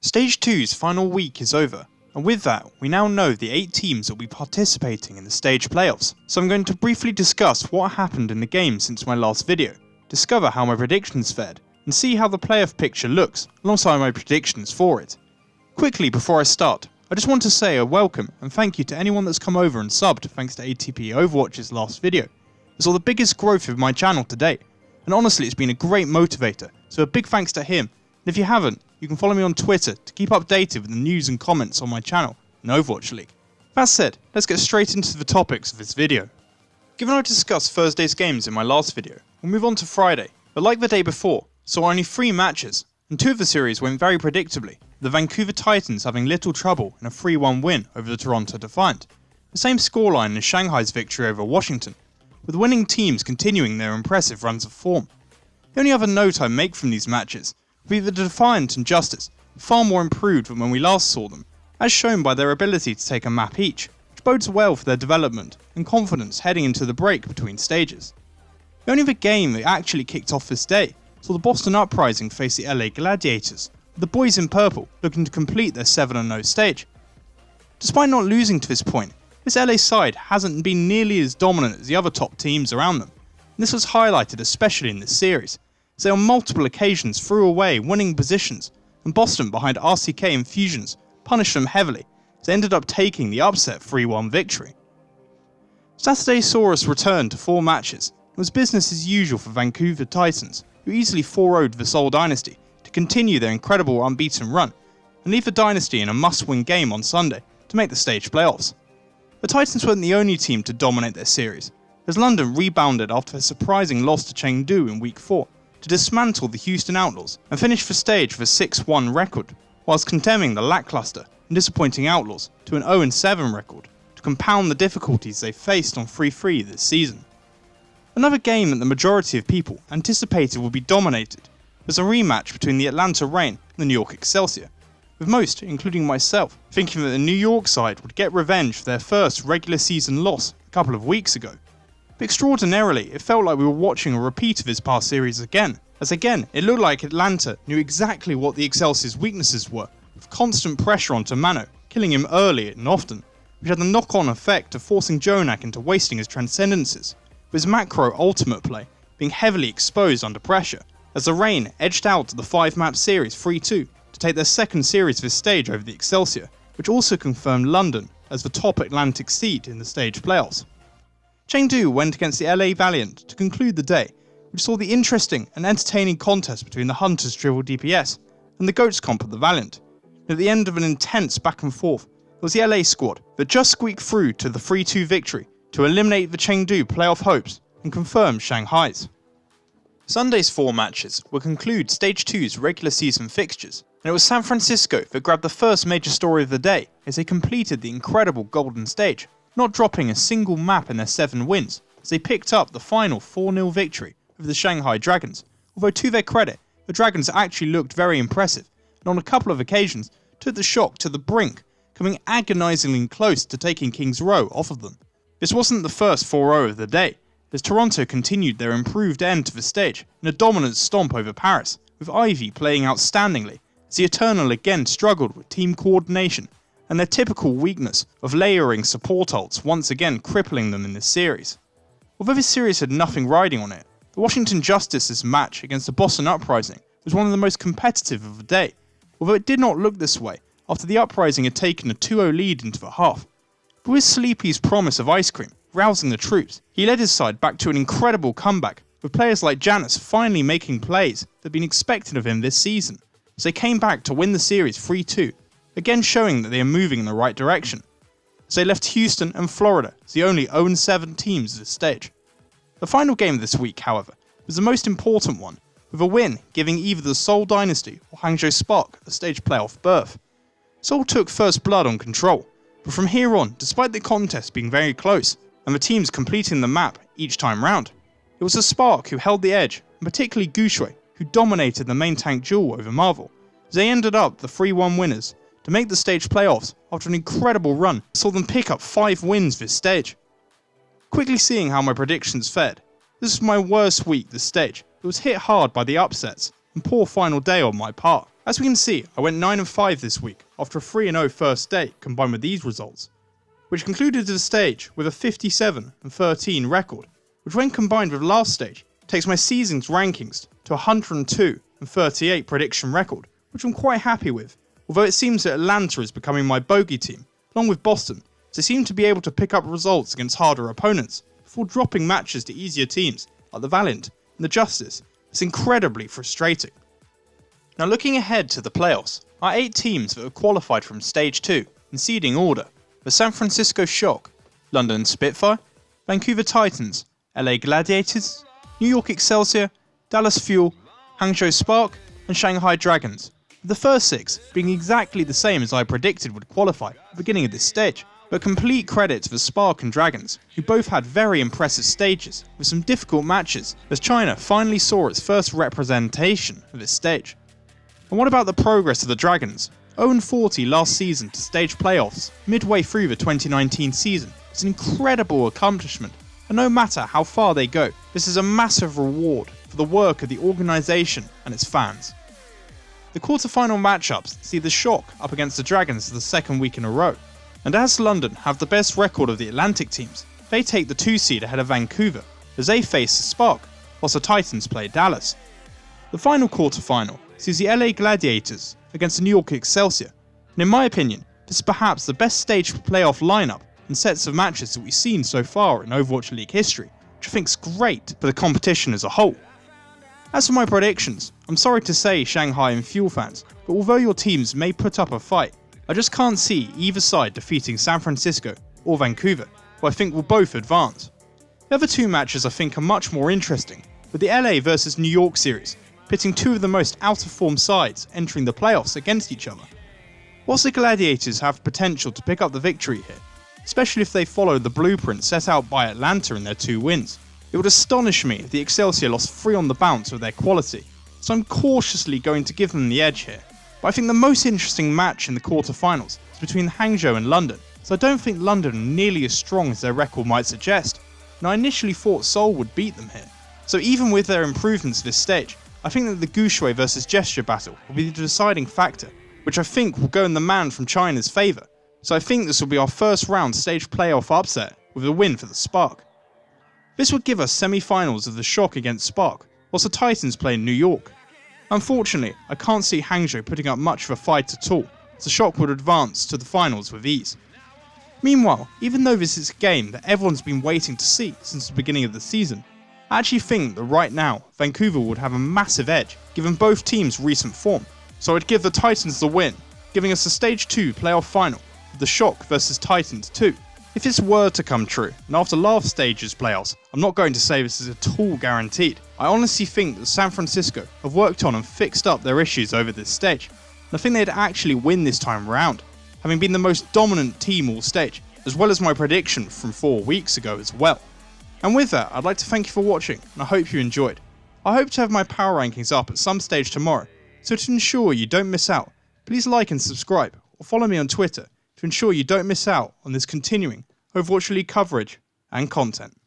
Stage 2's final week is over, and with that, we now know the 8 teams that will be participating in the stage playoffs. So I'm going to briefly discuss what happened in the game since my last video, discover how my predictions fared, and see how the playoff picture looks alongside my predictions for it. Quickly before I start, I just want to say a welcome and thank you to anyone that's come over and subbed thanks to ATP Overwatch's last video. It saw the biggest growth of my channel to date, and honestly it's been a great motivator, so a big thanks to him. And if you haven't, you can follow me on Twitter to keep updated with the news and comments on my channel in Overwatch League. That said, let's get straight into the topics of this video. Given I discussed Thursday's games in my last video, we'll move on to Friday, but like the day before, saw only 3 matches, and 2 of the series went very predictably, the Vancouver Titans having little trouble in a 3-1 win over the Toronto Defiant, the same scoreline as Shanghai's victory over Washington, with winning teams continuing their impressive runs of form. The only other note I make from these matches would be that the Defiant and Justice are far more improved than when we last saw them, as shown by their ability to take a map each, which bodes well for their development and confidence heading into the break between stages. The only other game that actually kicked off this day saw the Boston Uprising face the LA Gladiators, with the boys in purple looking to complete their 7-0 stage. Despite not losing to this point, this LA side hasn't been nearly as dominant as the other top teams around them, and this was highlighted especially in this series, as they on multiple occasions threw away winning positions, and Boston behind RCK and Fusions punished them heavily as they ended up taking the upset 3-1 victory. Saturday saw us return to 4 matches. It was business as usual for Vancouver Titans, who easily 4-0'd the Seoul Dynasty to continue their incredible unbeaten run, and leave the Dynasty in a must-win game on Sunday to make the stage playoffs. The Titans weren't the only team to dominate their series, as London rebounded after a surprising loss to Chengdu in Week 4 to dismantle the Houston Outlaws and finish the stage with a 6-1 record, whilst condemning the lackluster and disappointing Outlaws to an 0-7 record to compound the difficulties they faced on 3-3 this season. Another game that the majority of people anticipated would be dominated was a rematch between the Atlanta Reign and the New York Excelsior, with most, including myself, thinking that the New York side would get revenge for their first regular season loss a couple of weeks ago. But extraordinarily, it felt like we were watching a repeat of this past series again, as again it looked like Atlanta knew exactly what the Excelsior's weaknesses were, with constant pressure onto Mano, killing him early and often, which had the knock-on effect of forcing Jonak into wasting his transcendences, with his macro ultimate play being heavily exposed under pressure, as the Reign edged out the 5-map series 3-2 to take their second series of this stage over the Excelsior, which also confirmed London as the top Atlantic seed in the stage playoffs. Chengdu went against the LA Valiant to conclude the day, which saw the interesting and entertaining contest between the Hunters Dribble DPS and the Goats comp of the Valiant. And at the end of an intense back and forth, it was the LA squad that just squeaked through to the 3-2 victory to eliminate the Chengdu playoff hopes and confirm Shanghai's. Sunday's 4 matches will conclude Stage 2's regular season fixtures, and it was San Francisco that grabbed the first major story of the day as they completed the incredible Golden Stage, not dropping a single map in their 7 wins as they picked up the final 4-0 victory over the Shanghai Dragons, although to their credit, the Dragons actually looked very impressive and on a couple of occasions took the shock to the brink, coming agonisingly close to taking Kings Row off of them. This wasn't the first 4-0 of the day, as Toronto continued their improved end to the stage in a dominant stomp over Paris, with Ivy playing outstandingly as the Eternal again struggled with team coordination and their typical weakness of layering support ults once again crippling them in this series. Although this series had nothing riding on it, the Washington Justice's match against the Boston Uprising was one of the most competitive of the day, although it did not look this way after the Uprising had taken a 2-0 lead into the half. But with Sleepy's promise of ice cream rousing the troops, he led his side back to an incredible comeback, with players like Janus finally making plays that had been expected of him this season, as they came back to win the series 3-2, again showing that they are moving in the right direction, as they left Houston and Florida as the only 0-7 teams at this stage. The final game of this week, however, was the most important one, with a win giving either the Seoul Dynasty or Hangzhou Spark a stage playoff berth. Seoul took first blood on control, but from here on, despite the contest being very close, and the teams completing the map each time round, it was the Spark who held the edge, and particularly Gushui, who dominated the main tank duel over Marvel, as they ended up the 3-1 winners to make the stage playoffs after an incredible run that saw them pick up 5 wins this stage. Quickly seeing how my predictions fared, this was my worst week this stage. It was hit hard by the upsets and poor final day on my part, As we can see, I went 9-5 this week after a 3-0 first day combined with these results, which concluded the stage with a 57-13 record, which when combined with last stage takes my season's rankings to a 102-38 prediction record, which I'm quite happy with, although it seems that Atlanta is becoming my bogey team, along with Boston, as they seem to be able to pick up results against harder opponents before dropping matches to easier teams like the Valiant and the Justice. It's incredibly frustrating. Now looking ahead to the playoffs, our 8 teams that have qualified from Stage 2 in seeding order were San Francisco Shock, London Spitfire, Vancouver Titans, LA Gladiators, New York Excelsior, Dallas Fuel, Hangzhou Spark and Shanghai Dragons, with the first 6 being exactly the same as I predicted would qualify at the beginning of this stage. But complete credit to the Spark and Dragons, who both had very impressive stages with some difficult matches, as China finally saw its first representation of this stage. And what about the progress of the Dragons? 0-40 last season to stage playoffs midway through the 2019 season is an incredible accomplishment, and no matter how far they go, this is a massive reward for the work of the organisation and its fans. The quarter-final matchups see the Shock up against the Dragons for the second week in a row, and as London have the best record of the Atlantic teams, they take the 2 seed ahead of Vancouver as they face the Spark, whilst the Titans play Dallas. The final quarter-final sees the LA Gladiators against the New York Excelsior, and in my opinion, this is perhaps the best stage playoff lineup and sets of matches that we've seen so far in Overwatch League history, which I think is great for the competition as a whole. As for my predictions, I'm sorry to say Shanghai and Fuel fans, but although your teams may put up a fight, I just can't see either side defeating San Francisco or Vancouver, who I think will both advance. The other 2 matches I think are much more interesting, with the LA versus New York series, pitting 2 of the most out-of-form sides entering the playoffs against each other. Whilst the Gladiators have potential to pick up the victory here, especially if they follow the blueprint set out by Atlanta in their 2 wins, it would astonish me if the Excelsior lost 3 on the bounce of their quality, so I'm cautiously going to give them the edge here. But I think the most interesting match in the quarter-finals is between Hangzhou and London, so I don't think London are nearly as strong as their record might suggest, and I initially thought Seoul would beat them here. So even with their improvements this stage, I think that the Gushui versus Gesture battle will be the deciding factor, which I think will go in the man from China's favour, so I think this will be our first round stage playoff upset with a win for the Spark. This would give us semi-finals of the Shock against Spark, whilst the Titans play in New York. Unfortunately, I can't see Hangzhou putting up much of a fight at all, as the Shock would advance to the finals with ease. Meanwhile, even though this is a game that everyone's been waiting to see since the beginning of the season, I actually think that right now, Vancouver would have a massive edge, given both teams' recent form, so I'd give the Titans the win, giving us a Stage 2 playoff final, with the Shock versus Titans 2. If this were to come true, and after last stage's playoffs, I'm not going to say this is at all guaranteed, I honestly think that San Francisco have worked on and fixed up their issues over this stage, and I think they'd actually win this time round, having been the most dominant team all stage, as well as my prediction from 4 weeks ago as well. And with that, I'd like to thank you for watching, and I hope you enjoyed. I hope to have my power rankings up at some stage tomorrow, so to ensure you don't miss out, please like and subscribe, or follow me on Twitter to ensure you don't miss out on this continuing Overwatch League coverage and content.